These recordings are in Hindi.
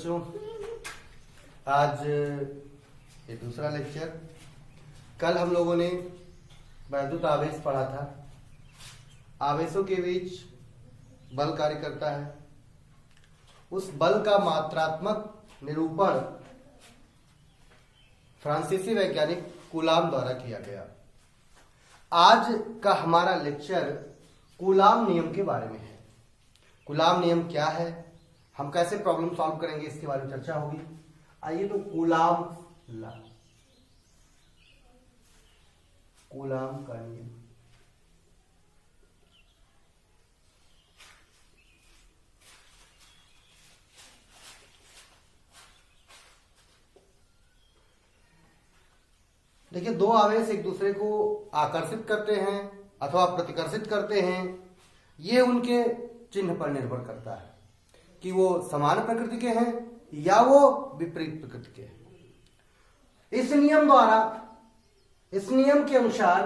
बच्चों, आज ये दूसरा लेक्चर। कल हम लोगों ने वैद्युत आवेश पढ़ा था। आवेशों के बीच बल कार्य करता है। उस बल का मात्रात्मक निरूपण फ्रांसीसी वैज्ञानिक कूलाम द्वारा किया गया। आज का हमारा लेक्चर कूलाम नियम के बारे में है। कूलाम नियम क्या है, हम कैसे प्रॉब्लम सॉल्व करेंगे, इसके बारे में चर्चा होगी। आइए तो कूलाम का नियम। देखिए, दो आवेश एक दूसरे को आकर्षित करते हैं अथवा प्रतिकर्षित करते हैं। ये उनके चिन्ह पर निर्भर करता है कि वो समान प्रकृति के हैं या वो विपरीत प्रकृति के हैं। इस नियम द्वारा, इस नियम के अनुसार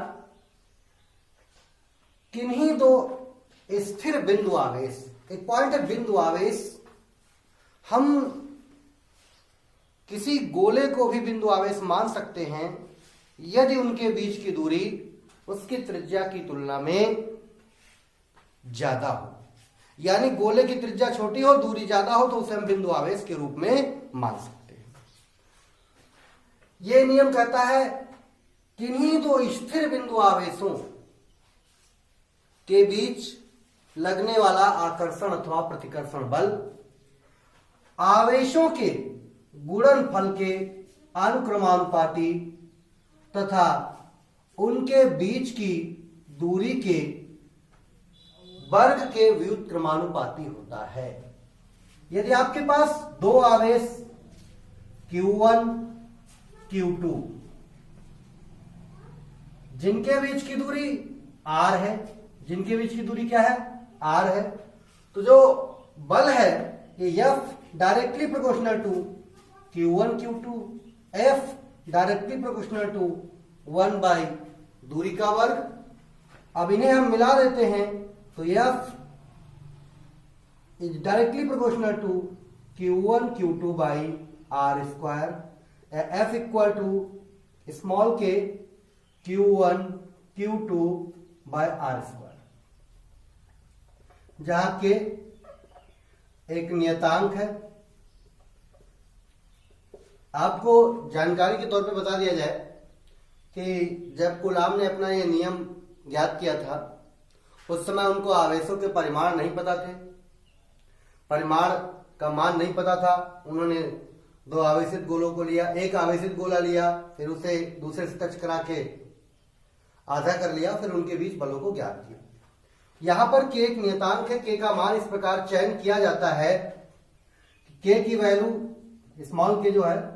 किन्हीं दो स्थिर बिंदु आवेश, एक पॉइंट बिंदु आवेश, हम किसी गोले को भी बिंदु आवेश मान सकते हैं यदि उनके बीच की दूरी उसकी त्रिज्या की तुलना में ज्यादा हो। यानी गोले की त्रिज्या छोटी हो, दूरी ज्यादा हो, तो उसे हम बिंदु आवेश के रूप में मान सकते हैं। यह नियम कहता है किन्हीं दो स्थिर बिंदु आवेशों के बीच लगने वाला आकर्षण अथवा प्रतिकर्षण बल आवेशों के गुणनफल के अनुक्रमानुपाती तथा उनके बीच की दूरी के वर्ग के व्युत्क्रमानुपाती होता है। यदि आपके पास दो आवेश Q1, Q2 जिनके बीच की दूरी R है, जिनके बीच की दूरी क्या है, R है, तो जो बल है ये F directly proportional to Q1, Q2, F directly proportional to 1 by दूरी का वर्ग। अब इन्हें हम मिला देते हैं तो F is directly proportional to Q1, Q2 by R square. F equal to small के Q1, Q2 bye R square, जहां के एक नियतांक है। आपको जानकारी के तौर पे बता दिया जाए कि जब कूलाम ने अपना ये नियम ज्ञात किया था उस समय उनको आवेशों के परिमाण नहीं पता थे, परिमाण का मान नहीं पता था। उन्होंने दो आवेशित गोलों को लिया, एक आवेशित गोला लिया, फिर उसे दूसरे से टच करा के आधा कर लिया, फिर उनके बीच बलों को ज्ञात किया। यहां पर के एक नियतांक है, के का मान इस प्रकार चयन किया जाता है कि के की वैल्यू स्मॉल के जो है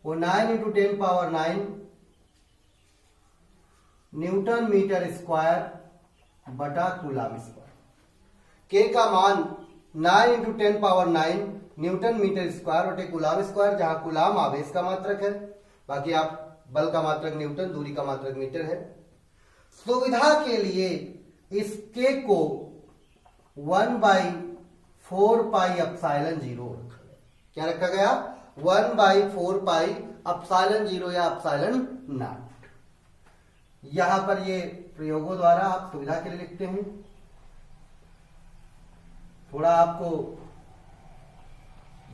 वो 9 × 10⁹ न्यूटन मीटर स्क्वायर बटा कूलाम स्क्वायर। के का मान 9 × 10⁹ न्यूटन मीटर स्क्वायर बटे कूलाम स्क्वायर, जहां कूलाम आवेश का मात्रक है, बाकी आप बल का मात्रक न्यूटन, दूरी का मात्रक मीटर है। सुविधा के लिए इस के को 1/4πε0 क्या रखा गया, 1/4πε0 या ε0। यहां पर ये प्रयोगों द्वारा आप सुविधा के लिए लिखते हैं। थोड़ा आपको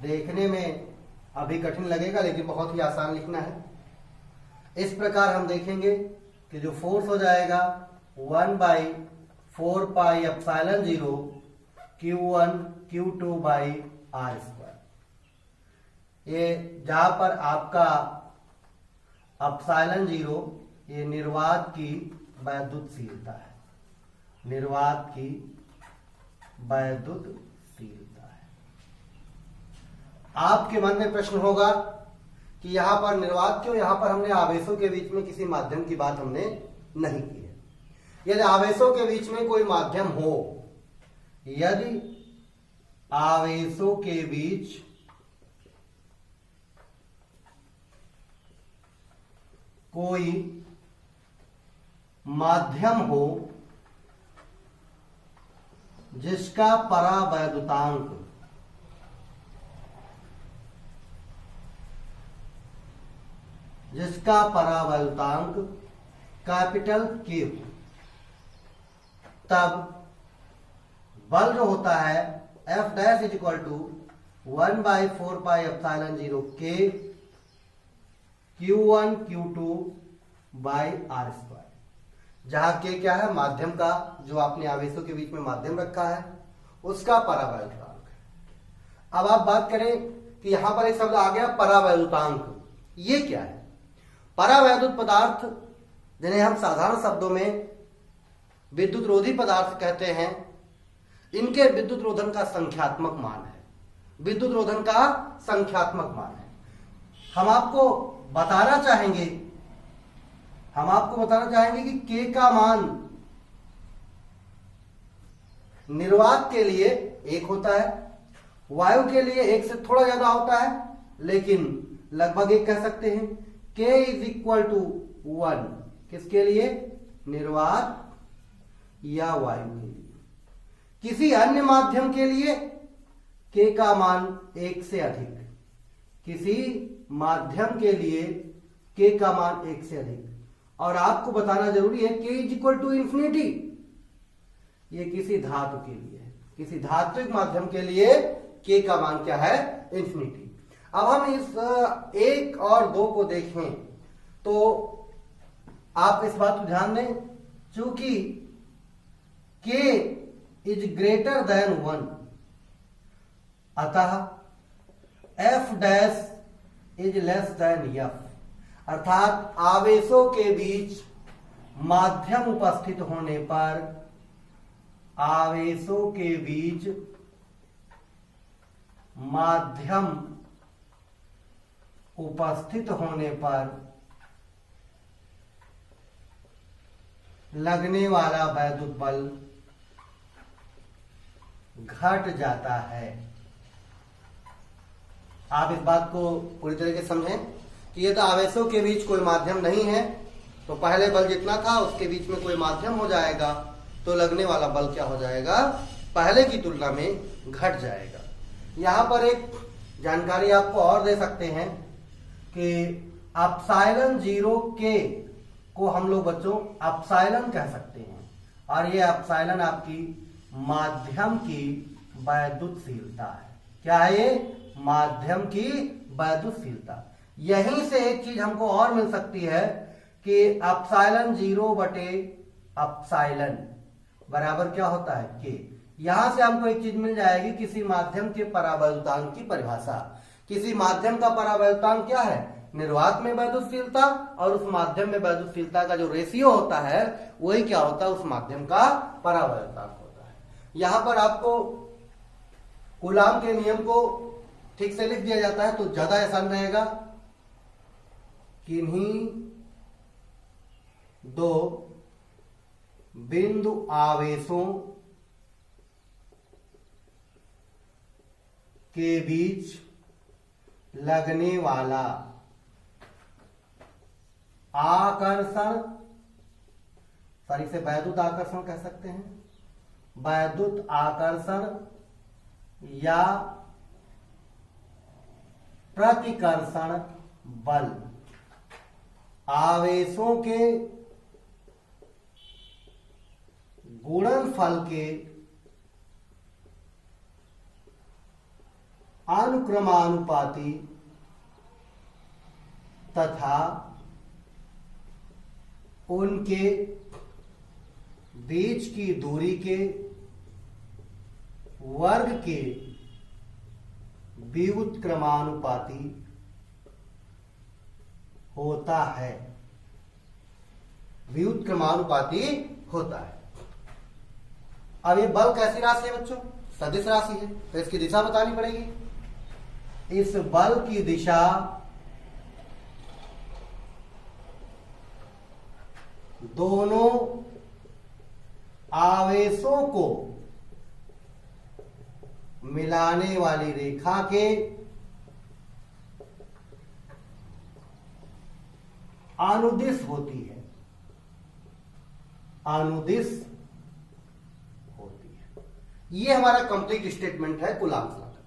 देखने में अभी कठिन लगेगा, लेकिन बहुत ही आसान लिखना है। इस प्रकार हम देखेंगे कि जो फोर्स हो जाएगा 1/4πε0 Q1, Q2 by R square. ये जहां पर आपका ε0 ये निर्वात की वैद्युतशीलता है, निर्वात की वैद्युतशीलता है। आपके मन में प्रश्न होगा कि यहां पर निर्वात क्यों, यहां पर हमने आवेशों के बीच में किसी माध्यम की बात हमने नहीं की है। यदि आवेशों के बीच में कोई माध्यम हो, यदि आवेशों के बीच कोई माध्यम हो जिसका परावैद्युतांक जिसका परावैद्युतांक कैपिटल Q, तब बल जो होता है F dash is equal to 1/4πε0 K Q1 Q2 by R square, जहां K क्या है, माध्यम का, जो आपने आवेशों के बीच में माध्यम रखा है उसका परावैद्युतांक है। अब आप बात करें कि यहां पर एक शब्द आ गया परावैद्युतांक, ये क्या है? परावैद्युत पदार्थ जिन्हें हम साधारण शब्दों में विद्युत रोधी पदार्थ कहते हैं, इनके विद्युत रोधन का संख्यात्मक मान है, विद्युत रोधन का संख्यात्मक मान है। हम आपको बताना चाहेंगे कि K का मान निर्वात के लिए 1 होता है, वायु के लिए 1 से थोड़ा ज्यादा होता है, लेकिन लगभग 1 कह सकते हैं। K इज इक्वल टू 1 किसके लिए? निर्वात या वायु के लिए। किसी अन्य माध्यम के लिए K का मान 1 से अधिक, किसी माध्यम के लिए K का मान 1 से अधिक, और आपको बताना जरूरी है K is equal to infinity, ये किसी धातु के लिए है, किसी धात्विक माध्यम के लिए K का मान क्या है? इंफिनिटी। अब हम इस 1 और 2 को देखें तो आप इस बात को ध्यान दें, चूंकि K इज ग्रेटर देन 1, अतः F dash is less than F, अर्थात आवेशों के बीच माध्यम उपस्थित होने पर, आवेशों के बीच माध्यम उपस्थित होने पर लगने वाला वैद्युत बल घट जाता है। आप इस बात को पूरी तरीके से समझें कि ये तो आवेशों के बीच कोई माध्यम नहीं है, तो पहले बल जितना था उसके बीच में कोई माध्यम हो जाएगा, तो लगने वाला बल क्या हो जाएगा? पहले की तुलना में घट जाएगा। यहां पर एक जानकारी आपको और दे सकते हैं कि एप्सिलॉन 0 K को हम लोग बच्चों एप्सिलॉन कह सकते हैं, और ये एप्सिलॉन आपकी माध्यम की वैद्युतशीलता है। क्या है ये? माध्यम की वैद्युतशीलता। यहीं से एक चीज हमको और मिल सकती है कि एप्सिलॉन 0 बटे एप्सिलॉन बराबर क्या होता है? K। यहां से हमको एक चीज मिल जाएगी, किसी माध्यम के परावैद्युतांक की परिभाषा। किसी माध्यम का परावैद्युतांक क्या है? निर्वात में वैद्युतशीलता, और उस माध्यम में वैद्युतशीलता का जो रेशियो होता है वही क्या होता है? उस माध्यम का परावैद्युतांक होता है। यहां पर आपको कूलाम के नियम को ठीक से लिख दिया जाता है तो ज्यादा आसान रहेगा। किन्हीं दो बिंदु आवेशों के बीच लगने वाला आकर्षण, सॉरी से वैद्युत आकर्षण कह सकते हैं, वैद्युत आकर्षण या प्रतिकर्षण बल आवेशों के गुणनफल के अनुक्रमानुपाती तथा उनके बीच की दूरी के वर्ग के व्युत्क्रमानुपाती होता है, व्युत्क्रमानुपाती होता है। अब ये बल कैसी राशि है बच्चों? सदिश राशि है, तो इसकी दिशा बतानी पड़ेगी। इस बल की दिशा दोनों आवेशों को मिलाने वाली रेखा के अनुदिश होती है, अनुदिश होती है। ये हमारा कंप्लीट स्टेटमेंट है कूलाम्स लॉ का।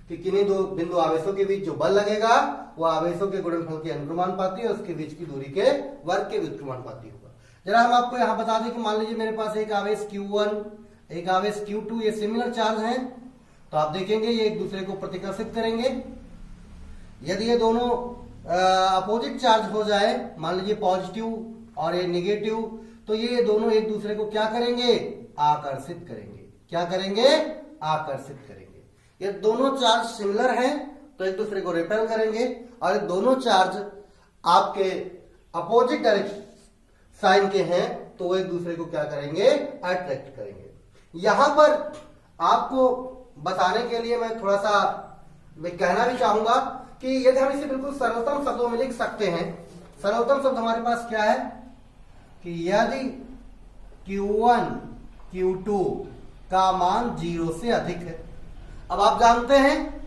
कि किन्हीं दो बिंदु आवेशों के बीच जो बल लगेगा वो आवेशों के गुणनफल के अनुक्रमानुपाती और उसके बीच की दूरी के वर्ग के व्युत्क्रमानुपाती होगा। जरा हम आपको यहां बता दें कि मान लीजिए मेरे पास एक आवेश Q1 एक आवेश Q2 ये सिमिलर चार्ज हैं, तो आप देखेंगे ये एक दूसरे को प्रतिकर्षित करेंगे। यदि ये दोनों अपोजिट चार्ज हो जाए, मान लीजिए पॉजिटिव और ये निगेटिव, तो ये दोनों एक दूसरे को क्या करेंगे, आकर्षित करेंगे। क्या करेंगे, आकर्षित करेंगे। ये दोनों चार्ज सिमिलर हैं तो एक दूसरे को रिपेल करेंगे, और ये दोनों चार्ज आपके अपोजिट डायरेक्शन साइन के हैं तो वो एक दूसरे को क्या करेंगे, अट्रैक्ट करेंगे। यहां पर आपको बताने के लिए मैं थोड़ा सा कहना भी चाहूंगा कि यदि हम इसे बिल्कुल सरलतम शब्दों में लिख सकते हैं, सरलतम शब्द हमारे पास क्या है कि यदि Q1 Q2 का मान 0 से अधिक है। अब आप जानते हैं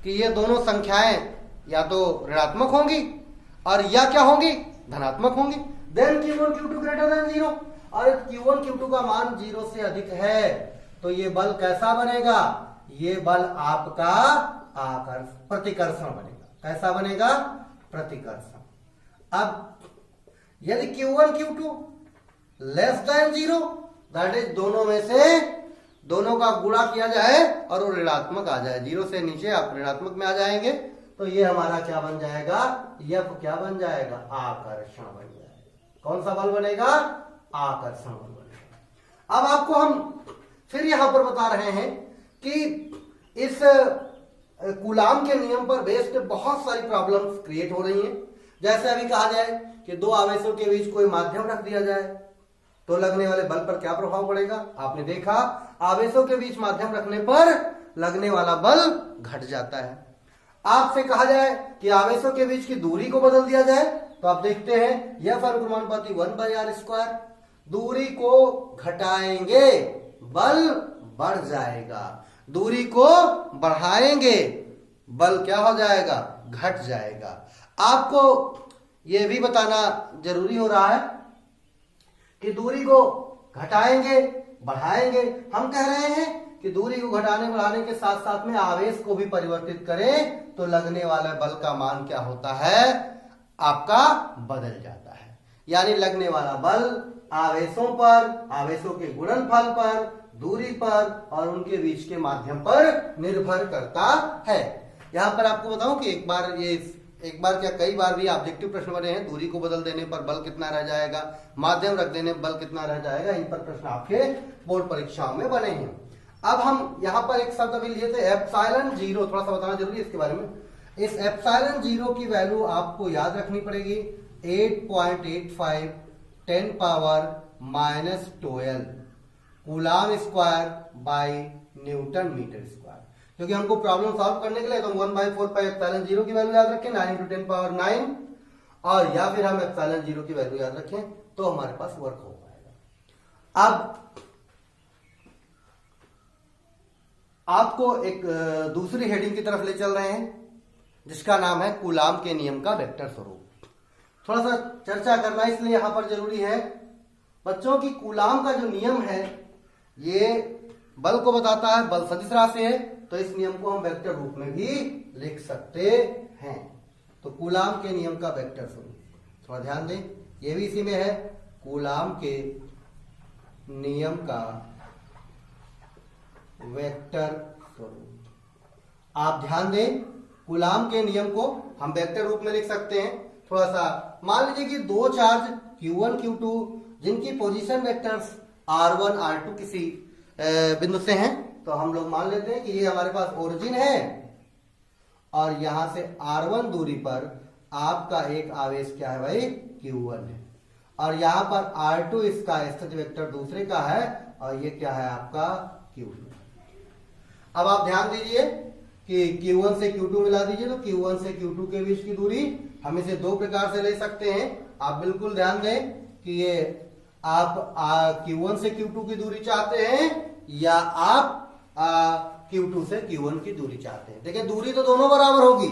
कि ये दोनों संख्याएं या तो ऋणात्मक होंगी और या क्या होंगी, धनात्मक होंगी। Then Q1 Q2 greater than 0, और Q1 Q2 का मान 0 से अधिक है तो ये बल कैसा बनेगा, ये बल आपका प्रतिकर्षण बनेगा। कैसा बनेगा, प्रतिकर्षण। अब यदि Q1 Q2 less than 0, that is दोनों में से दोनों का गुणा किया जाए और वो ऋणात्मक आ जाए, 0 से नीचे आप ऋणात्मक में आ जाएंगे, तो ये हमारा क्या बन जाएगा, यह क्या बन जाएगा, आकर्षण बन जाएगा। कौन सा बल बनेगा, आकर्षण बल बनेगा। अब आपको हम फिर यहां पर बता रहे हैं कि इस कूलाम के नियम पर बेस्ड बहुत सारी प्रॉब्लम्स क्रिएट हो रही हैं। जैसे अभी कहा जाए कि दो आवेशों के बीच कोई माध्यम रख दिया जाए तो लगने वाले बल पर क्या प्रभाव पड़ेगा। आपने देखा आवेशों के बीच माध्यम रखने पर लगने वाला बल घट जाता है। आपसे कहा जाए कि आवेशों के बीच की दूरी को बदल दिया जाए तो आप देखते हैं यह अनुक्रमानुपाती 1/r², दूरी को घटाएंगे बल बढ़ जाएगा, दूरी को बढ़ाएंगे बल क्या हो जाएगा, घट जाएगा। आपको यह भी बताना जरूरी हो रहा है कि दूरी को घटाएंगे बढ़ाएंगे। हम कह रहे हैं कि दूरी को घटाने बढ़ाने के साथ साथ में आवेश को भी परिवर्तित करें तो लगने वाला बल का मान क्या होता है, आपका बदल जाता है। यानी लगने वाला बल आवेशों पर, आवेशों के गुणनफल पर, दूरी पर और उनके बीच के माध्यम पर निर्भर करता है। यहां पर आपको बताऊं कि एक बार क्या कई बार भी ऑब्जेक्टिव प्रश्न बने हैं, दूरी को बदल देने पर बल कितना रह जाएगा, माध्यम रख देने पर बल कितना रह जाएगा, इन पर प्रश्न आपके बोर्ड परीक्षाओं में बने हैं। अब हम यहाँ पर एक शब्द अभी लिए थे एप्सिलॉन 0, थोड़ा सा बताना जरूरी है इसके बारे में। इस एप्सिलॉन 0 की वैल्यू आपको याद रखनी पड़ेगी 8.85 10⁻⁻12 coulomb square by newton metre square. क्योंकि हमको प्रॉब्लम सॉल्व करने के लिए तो हम 1/4 पाई एप्सिलॉन 0 की वैल्यू याद रखें 9 × 10⁻9, और या फिर हम एप्सिलॉन 0 की वैल्यू याद रखें तो हमारे पास वर्क हो पाएगा। अब आपको एक दूसरी हेडिंग की तरफ ले चल रहे हैं जिसका नाम है कूलाम के नियम का वेक्टर स्वरूप। थोड़ा सा चर्चा करना इसलिए यहां पर जरूरी है बच्चों की कूलाम का जो नियम है ये बल को बताता है, बल सदिश राशि है, तो इस नियम को हम वेक्टर रूप में भी लिख सकते हैं। तो कूलाम के नियम का वेक्टर स्वरूप थोड़ा ध्यान दें, ये भी इसी में है, कूलाम के नियम का वेक्टर स्वरूप। आप ध्यान दें, कूलाम के नियम को हम वेक्टर रूप में लिख सकते हैं। थोड़ा सा मान लीजिए कि दो चार्ज Q1 Q2 जिनकी पोजीशन वेक्टर्स R1 R2 किसी बिंदु से हैं, तो हम लोग मान लेते हैं कि ये हमारे पास ओरिजिन है और यहां से R1 दूरी पर आपका एक आवेश क्या है भाई, Q1 है, और यहां पर R2 इसका स्थिति वेक्टर दूसरे का है और ये क्या है आपका Q2। अब आप ध्यान दीजिए कि Q1 से Q2 मिला दीजिए तो Q1 से Q2 के बीच की दूरी हम इसे दो प्रकार से ले सकते हैं। आप बिल्कुल ध्यान दें कि ये आप Q1 से Q2 की दूरी चाहते हैं या आप Q2 से Q1 की दूरी चाहते हैं। देखिए दूरी तो दोनों बराबर होगी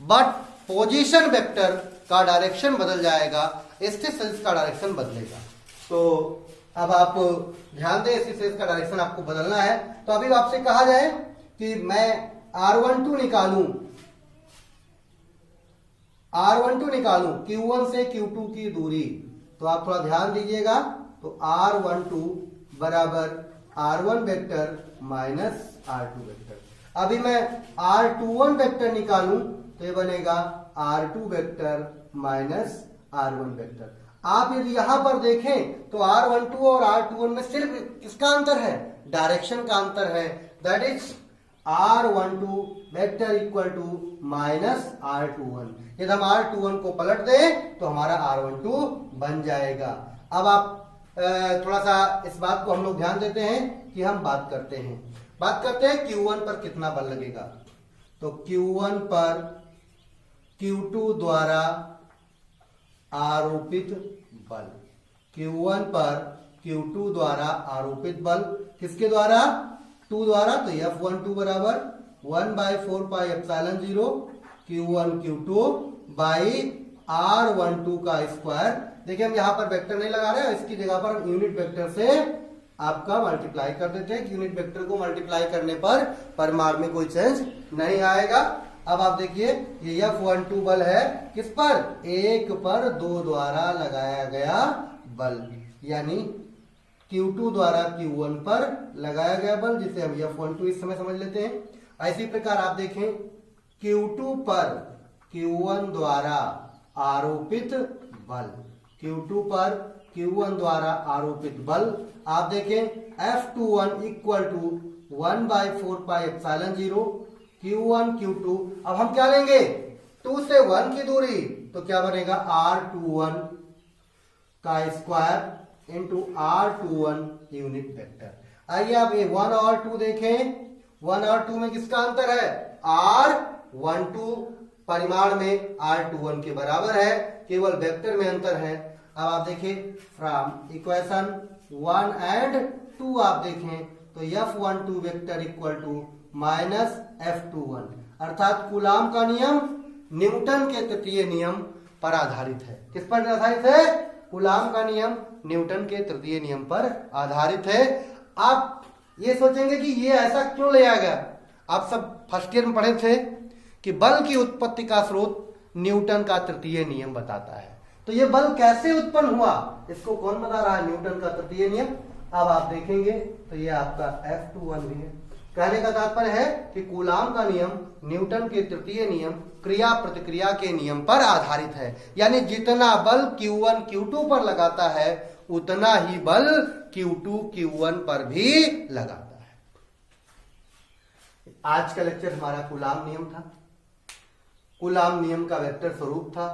बट पोजीशन वेक्टर का डायरेक्शन बदल जाएगा, स्थित सदिश का डायरेक्शन बदलेगा। तो अब आप ध्यान दें, स्थित सदिश का डायरेक्शन आपको बदलना है। तो अभी आपसे कहा जाए कि मैं R12 निकालूं Q1 से Q2 की दूरी, तो आप थोड़ा ध्यान दीजिएगा। तो R12 बराबर R1 vector minus R2 vector. अभी मैं R21 वेक्टर निकालूं तो ये बनेगा R2 vector minus R1 vector. आप यदि यहां पर देखें तो R12 और R21 में सिर्फ किसका अंतर है? डायरेक्शन का अंतर है। That is R12 vector equal to minus R21। यदि हम R21 को पलट दें तो हमारा R12 बन जाएगा। अब आप थोड़ा सा इस बात को हम लोग ध्यान देते हैं कि हम बात करते हैं Q1 पर कितना बल लगेगा। तो Q1 पर Q2 द्वारा आरोपित बल, Q1 पर Q2 द्वारा आरोपित बल किसके द्वारा? 2 द्वारा। तो F12 बराबर 1/4πε0 Q1 Q2 बाई R12 का स्क्वायर। देखिए हम यहां पर वेक्टर नहीं लगा रहे हैं, इसकी जगह पर हम यूनिट वेक्टर से आपका मल्टीप्लाई कर देते हैं। यूनिट वेक्टर को मल्टीप्लाई करने पर परिमाण में कोई चेंज नहीं आएगा। अब आप देखिए ये F12 बल है किस पर? 1 पर 2 द्वारा लगाया गया बल, यानी Q2 द्वारा Q1 पर लगाया गया बल, जिसे हम F12 इस समय समझ लेते हैं। इसी प्रकार आप देखें Q2 पर Q1 द्वारा आरोपित बल, Q2 पर Q1 द्वारा आरोपित बल आप देखें F21 equal to 1/4πε0 Q1 Q2। अब हम क्या लेंगे? 2 से 1 की दूरी, तो क्या बनेगा? R21 का square into R21 unit vector. आइए आप ये 1 और 2 देखें। 1 और 2 में किसका अंतर है? R12 परिमाण में R21 के बराबर है, केवल वेक्टर में अंतर है। अब आप देखें फ्रॉम इक्वेशन 1 एंड 2 आप देखें तो F12 vector equal to minus F21, अर्थात कूलाम का नियम न्यूटन के तृतीय नियम पर आधारित है। किस पर आधारित है? कूलाम का नियम न्यूटन के तृतीय नियम पर आधारित है। आप ये सोचेंगे कि ये ऐसा क्यों लिया गया? आप सब फर्स्ट ईयर में पढ़े थे कि बल की उत्पत्ति का स्रोत न्यूटन का तृतीय नियम बताता है। तो ये बल कैसे उत्पन्न हुआ इसको कौन बता रहा है? न्यूटन का तृतीय नियम। अब आप देखेंगे तो ये आपका F21 भी है। कहने का तात्पर्य है कि कूलाम का नियम न्यूटन के तृतीय नियम क्रिया प्रतिक्रिया के नियम पर आधारित है, यानी जितना बल Q1 Q2 पर लगाता है उतना ही बल Q2 Q1 पर भी लगाता है। आज का लेक्चर हमारा कूलाम नियम था। कूलाम नियम का वेक्टर स्वरूप था।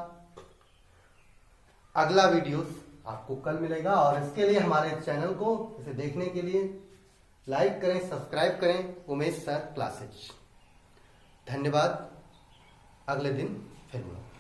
अगला वीडियो आपको कल मिलेगा और इसके लिए हमारे चैनल को इसे देखने के लिए लाइक करें, सब्सक्राइब करें उमेश सर क्लासेज। धन्यवाद। अगले दिन फिर मिलेंगे।